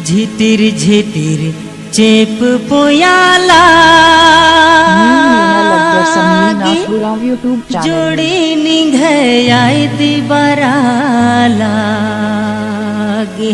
झिटिर झिटिर चेप पोयाला जोड़ी निघाई दिबाराला गे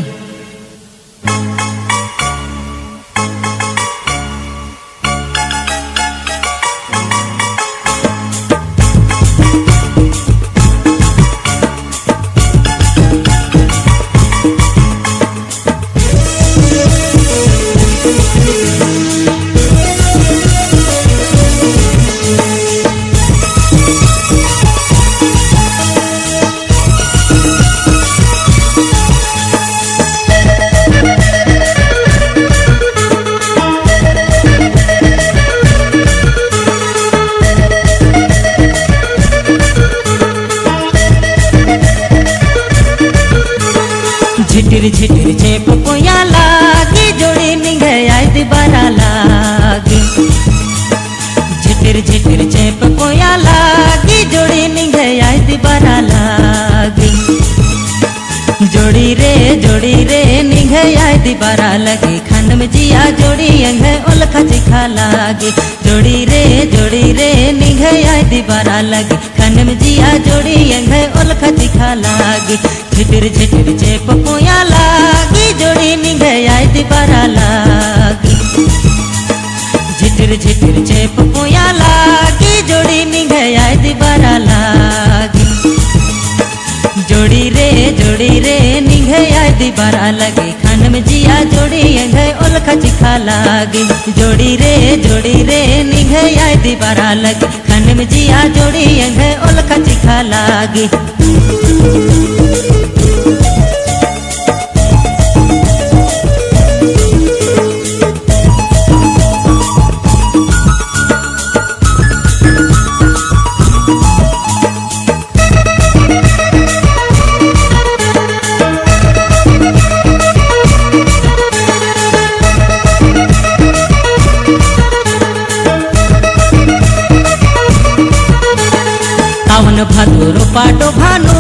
झिटिर झिटिर चेप पोया लागी जोड़ी निघाई दिबारा लागी झिटिर झिटिर चेप पोया लागी जोड़ी निघाई दिबारा लागी जोड़ी रे निघाई दिबारा लगी खान में जिया जोड़ी अंग ओलखा चिखा लागी जोड़ी रे निघाई दिबारा लगी खान में जिया जोड़ी अंग ओलखा चिखा लागी झिटिर झिटिर चेप पोया लागी जोड़ी निघाई दिबारा लागी झिटिर झिटिर चेप पोया लागी जोड़ी निघाई दिबारा लागी जोड़ी रे निघाई दिबारा लगी खान में जिया जोड़ी अंग ओलखा चिखा लागी जोड़ी रे निघाई दिबारा लगी खान में जिया जोड़ी अंग ओलखा चिखा लागी भादो रोपा डोभानु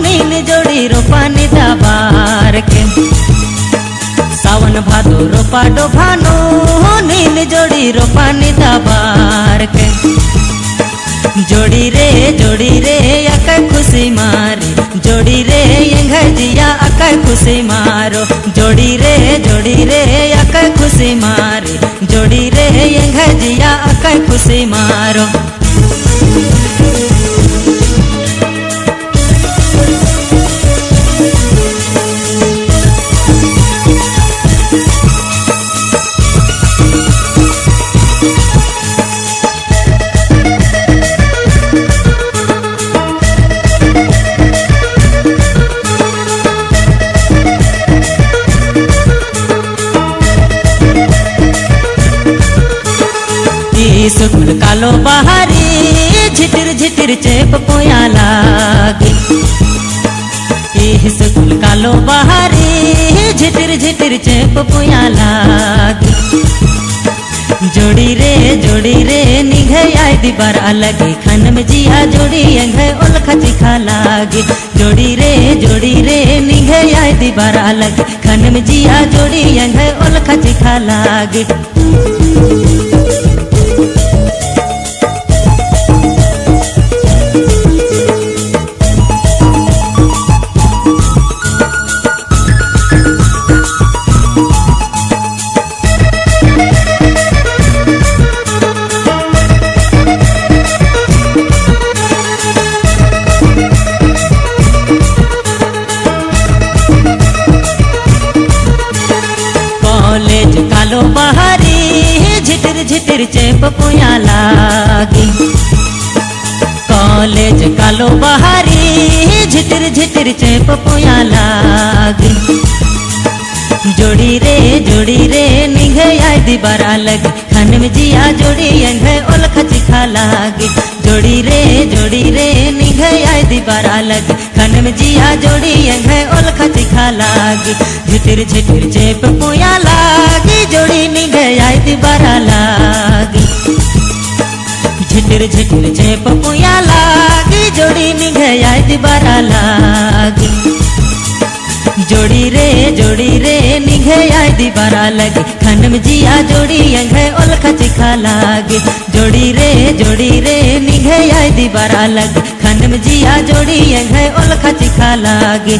नीन जोड़ी रोपा निदाबार के सावन भादो रोपा डोभानु नीन जोड़ी रोपा निदाबार के जोड़ी रे अकै खुशी मारी जोड़ी रे यंग जिया अकै खुशी मारो जोड़ी रे अकै खुशी मारी जोड़ी रे यंग जिया अकै खुशी मारो सुकुल कालो बहारी झिटिर झिटिर चेप पोया लागी सुकुल कालो बहारी झिटिर झिटिर चेप पोया लागी जोड़ी रे निघाई दिबारा लगी खान में जिया जोड़ी अंग ओलखा चिखा लागी जोड़ी रे निघाई दिबारा लगी खान में जिया जोड़ी अंग ओलखा चिखा लागी कालो बहारी झिटिर झिटिर चेप पोया लागी कॉलेज कालो बहारी झिटिर झिटिर चेप पोया लागी जोड़ी रे निघाई दिबारा लगी खान में जिया जोड़ी अंग ओलखा चिखा लागी जोड़ी रे निघाई दिबारा लगी खान में जिया जोड़ी अंग ओलखा चिखा लागी झिटिर झिटिर चेप पोया लागी जोड़ी निघाई दिबारा लागी झिटिर झिटिर चेप पोया लागी जोड़ी निघाई दिबारा लागी जोड़ी रे निघे आय दीबारा लगे खनम जिया जोड़ी अंगे ओलखा चिखा लागे जोड़ी रे निघे आय दीबारा लगे खनम जिया जोड़ी अंगे ओलखा चिखा लागे